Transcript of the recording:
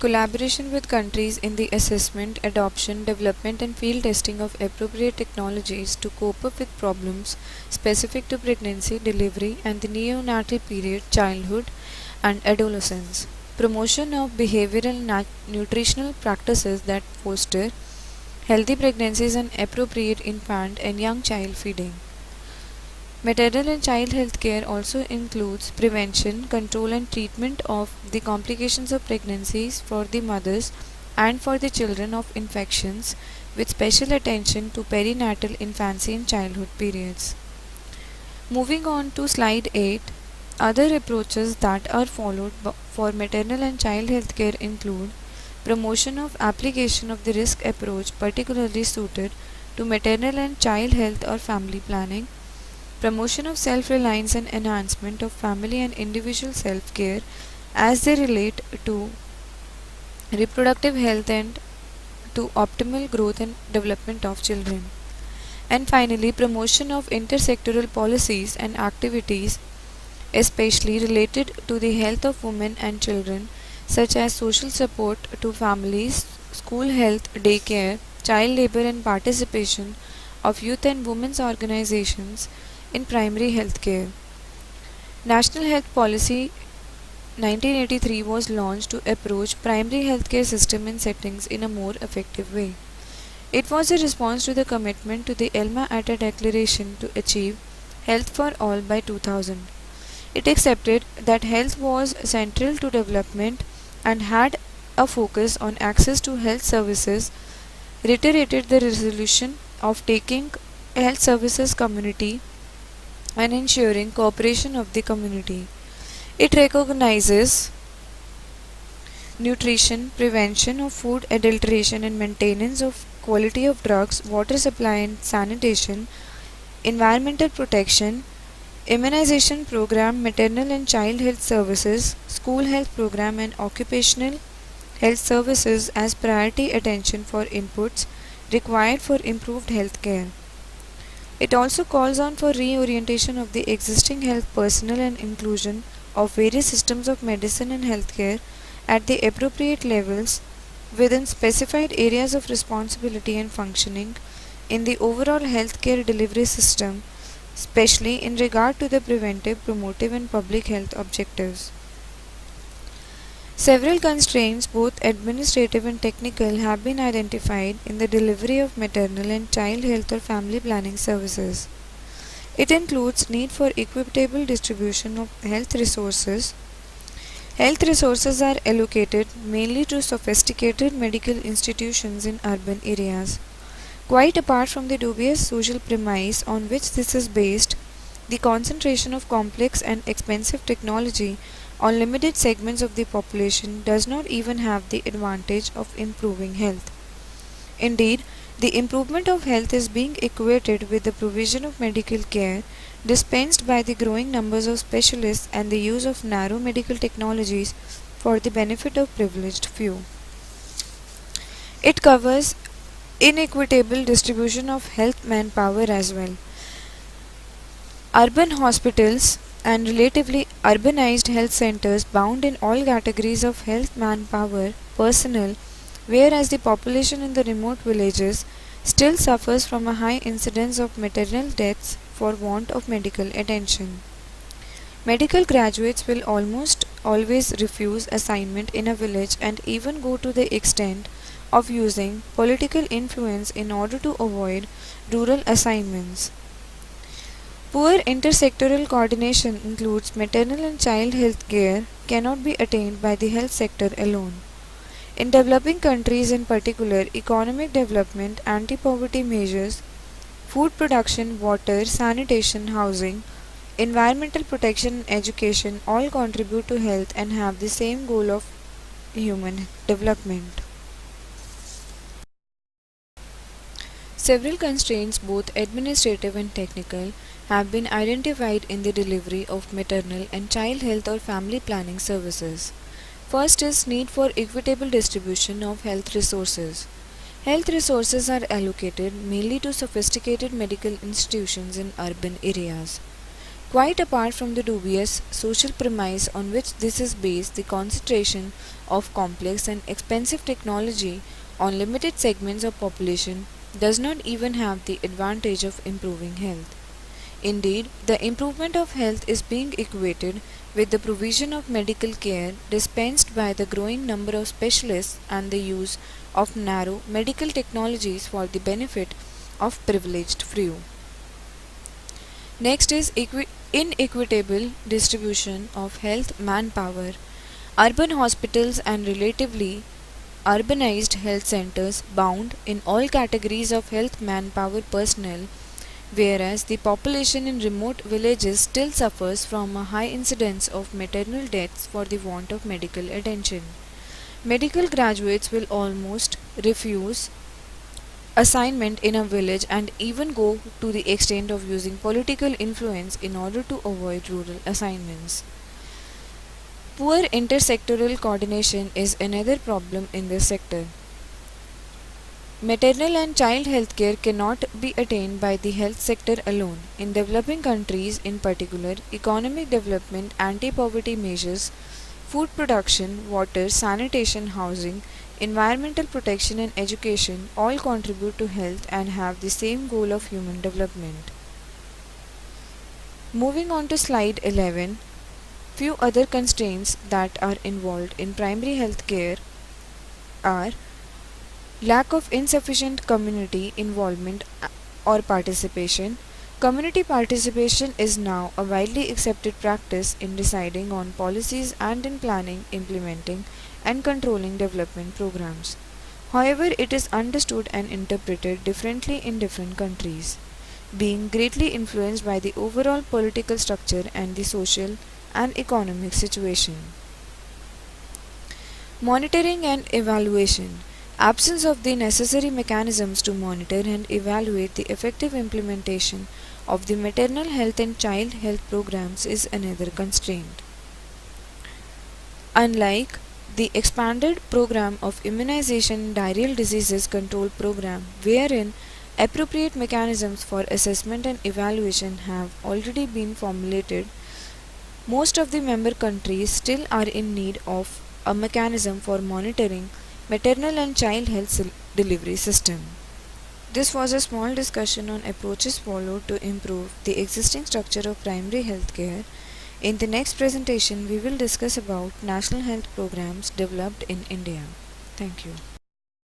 Collaboration with countries in the assessment, adoption, development and field testing of appropriate technologies to cope up with problems specific to pregnancy, delivery and the neonatal period, childhood and adolescence. Promotion of behavioral and nutritional practices that foster healthy pregnancies and appropriate infant and young child feeding. Maternal and child health care also includes prevention, control and treatment of the complications of pregnancies for the mothers and for the children of infections, with special attention to perinatal, infancy and childhood periods. Moving on to slide 8, other approaches that are followed for maternal and child health care include promotion of application of the risk approach particularly suited to maternal and child health or family planning, promotion of self-reliance and enhancement of family and individual self-care as they relate to reproductive health and to optimal growth and development of children. And finally, promotion of intersectoral policies and activities especially related to the health of women and children, such as social support to families, school health, daycare, child labor and participation of youth and women's organizations in primary health care. National Health Policy 1983 was launched to approach primary healthcare system and settings in a more effective way. It was a response to the commitment to the Alma Ata Declaration to achieve health for all by 2000. It accepted that health was central to development and had a focus on access to health services, reiterated the resolution of taking health services community and ensuring cooperation of the community. It recognizes nutrition, prevention of food adulteration and maintenance of quality of drugs, water supply and sanitation, environmental protection, immunization program, maternal and child health services, school health program and occupational health services as priority attention for inputs required for improved health care. It also calls on for reorientation of the existing health personnel and inclusion of various systems of medicine and healthcare at the appropriate levels within specified areas of responsibility and functioning in the overall healthcare delivery system, especially in regard to the preventive, promotive and public health objectives. Several constraints, both administrative and technical, have been identified in the delivery of maternal and child health or family planning services. It includes need for equitable distribution of health resources. Health resources are allocated mainly to sophisticated medical institutions in urban areas. Quite apart from the dubious social premise on which this is based, the concentration of complex and expensive technology on limited segments of the population does not even have the advantage of improving health. Indeed, the improvement of health is being equated with the provision of medical care dispensed by the growing numbers of specialists and the use of narrow medical technologies for the benefit of privileged few. It covers inequitable distribution of health manpower as well. Urban hospitals and relatively urbanized health centers bound in all categories of health manpower personnel, whereas the population in the remote villages still suffers from a high incidence of maternal deaths for want of medical attention. Medical graduates will almost always refuse assignment in a village and even go to the extent of using political influence in order to avoid rural assignments. Poor intersectoral coordination includes maternal and child health care cannot be attained by the health sector alone. In developing countries in particular, economic development, anti-poverty measures, food production, water, sanitation, housing, environmental protection and education all contribute to health and have the same goal of human development. Several constraints, both administrative and technical, have been identified in the delivery of maternal and child health or family planning services. First is need for equitable distribution of health resources. Health resources are allocated mainly to sophisticated medical institutions in urban areas. Quite apart from the dubious social premise on which this is based, the concentration of complex and expensive technology on limited segments of population does not even have the advantage of improving health. Indeed, the improvement of health is being equated with the provision of medical care dispensed by the growing number of specialists and the use of narrow medical technologies for the benefit of privileged few. Next is inequitable distribution of health manpower. Urban hospitals and relatively urbanized health centers bound in all categories of health manpower personnel, whereas the population in remote villages still suffers from a high incidence of maternal deaths for the want of medical attention. Medical graduates will almost refuse assignment in a village and even go to the extent of using political influence in order to avoid rural assignments. Poor intersectoral coordination is another problem in this sector. Maternal and child health care cannot be attained by the health sector alone. In developing countries, in particular, economic development, anti poverty measures, food production, water, sanitation, housing, environmental protection, and education all contribute to health and have the same goal of human development. Moving on to slide 11, few other constraints that are involved in primary health care are lack of insufficient community involvement or participation. Community participation is now a widely accepted practice in deciding on policies and in planning, implementing, and controlling development programs. However, it is understood and interpreted differently in different countries, being greatly influenced by the overall political structure and the social and economic situation. Monitoring and evaluation. Absence of the necessary mechanisms to monitor and evaluate the effective implementation of the maternal health and child health programs is another constraint. Unlike the expanded program of immunization diarrheal diseases control program, wherein appropriate mechanisms for assessment and evaluation have already been formulated, most of the member countries still are in need of a mechanism for monitoring maternal and child health delivery system. This was a small discussion on approaches followed to improve the existing structure of primary health care. In the next presentation, we will discuss about national health programs developed in India. Thank you.